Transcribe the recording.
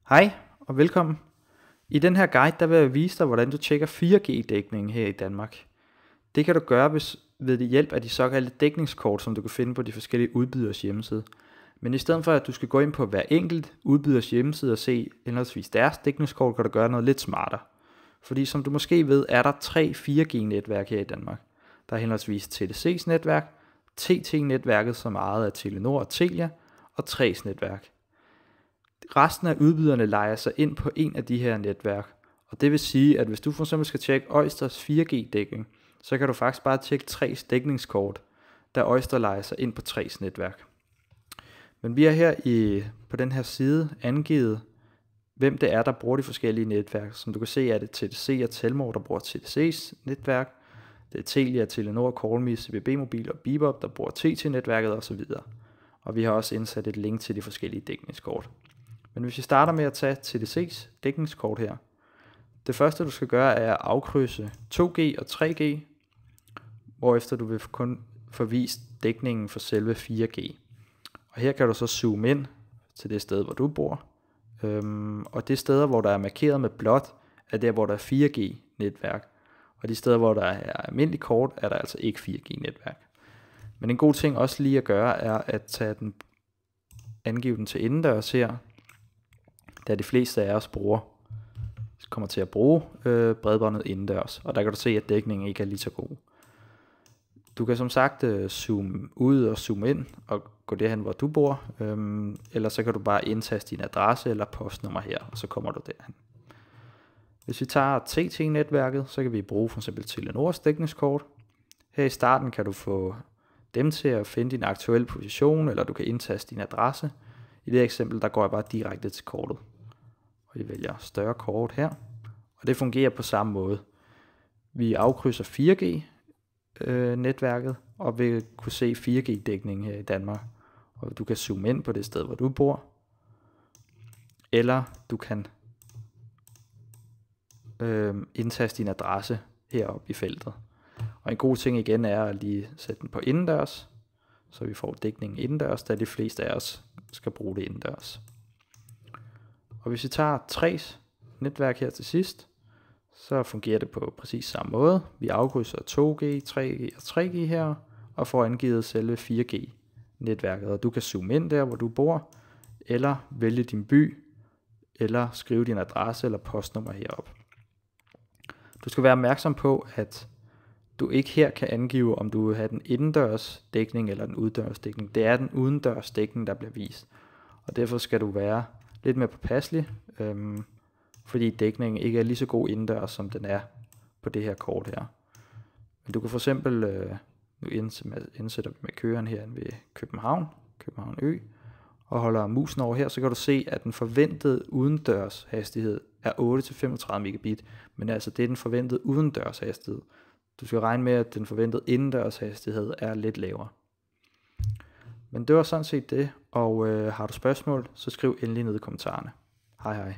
Hej og velkommen. I den her guide der vil jeg vise dig, hvordan du tjekker 4G-dækningen her i Danmark. Det kan du gøre ved hjælp af de såkaldte dækningskort, som du kan finde på de forskellige udbyders hjemmeside. Men i stedet for at du skal gå ind på hver enkelt udbyders hjemmeside og se henholdsvis deres dækningskort, kan du gøre noget lidt smartere. Fordi som du måske ved, er der 3 4G-netværk her i Danmark. Der er henholdsvis TDC's netværk, TT-netværket, som er ejet af Telenor og Telia, og 3's netværk. Resten af udbyderne lejer sig ind på en af de her netværk, og det vil sige, at hvis du for eksempel skal tjekke Øysters 4G-dækning, så kan du faktisk bare tjekke 3's dækningskort, da Øster lejer sig ind på 3's netværk. Men vi har her på den her side angivet, hvem det er, der bruger de forskellige netværk. Som du kan se, er det TDC og Telmore, der bruger TDC's netværk. Det er Telia, Telenor, Callme, CBB Mobil og Bebop, der bruger TT-netværket osv. Og vi har også indsat et link til de forskellige dækningskort. Men hvis vi starter med at tage TDC's dækningskort her. Det første du skal gøre er at afkrydse 2G og 3G, hvorefter du vil kun få vist dækningen for selve 4G. Og her kan du så zoome ind til det sted, hvor du bor. Og det steder, hvor der er markeret med blåt, er der, hvor der er 4G-netværk. Og de steder, hvor der er almindelig kort, er der altså ikke 4G-netværk. Men en god ting også lige at gøre, er at angive den til indendørs her, da de fleste af os kommer til at bruge bredbåndet indendørs, og der kan du se, at dækningen ikke er lige så god. Du kan som sagt zoome ud og zoome ind og gå derhen, hvor du bor, eller så kan du bare indtaste din adresse eller postnummer her, og så kommer du derhen. Hvis vi tager TT-netværket, så kan vi bruge for eksempel Telenors dækningskort. Her i starten kan du få dem til at finde din aktuelle position, eller du kan indtaste din adresse. I det eksempel, der går jeg bare direkte til kortet. Og jeg vælger større kort her. Og det fungerer på samme måde. Vi afkrydser 4G-netværket, og vil kunne se 4G-dækningen her i Danmark. Og du kan zoome ind på det sted, hvor du bor. Eller du kan indtaste din adresse heroppe i feltet. Og en god ting igen er at lige sætte den på indendørs, så vi får dækningen indendørs, da de fleste af os skal bruge det indendørs. Og hvis vi tager 3's netværk her til sidst, så fungerer det på præcis samme måde. Vi afkrydser 2G, 3G og 3G her, og får angivet selve 4G-netværket. Og du kan zoome ind der, hvor du bor, eller vælge din by, eller skrive din adresse eller postnummer heroppe. Du skal være opmærksom på, at du ikke her kan angive, om du vil have den indendørs dækning eller den uddørs dækning. Det er den udendørs dækning, der bliver vist. Og derfor skal du være lidt mere påpasselig, fordi dækningen ikke er lige så god indendørs, som den er på det her kort her. Men du kan for eksempel, nu indsætter vi med køren her ved København Ø, og holder musen over her, så kan du se, at den forventede udendørs hastighed er 8-35 megabit, men altså det er den forventede udendørs hastighed. Du skal regne med, at den forventede indendørs hastighed er lidt lavere. Men det var sådan set det, og har du spørgsmål, så skriv endelig ned i kommentarerne. Hej hej.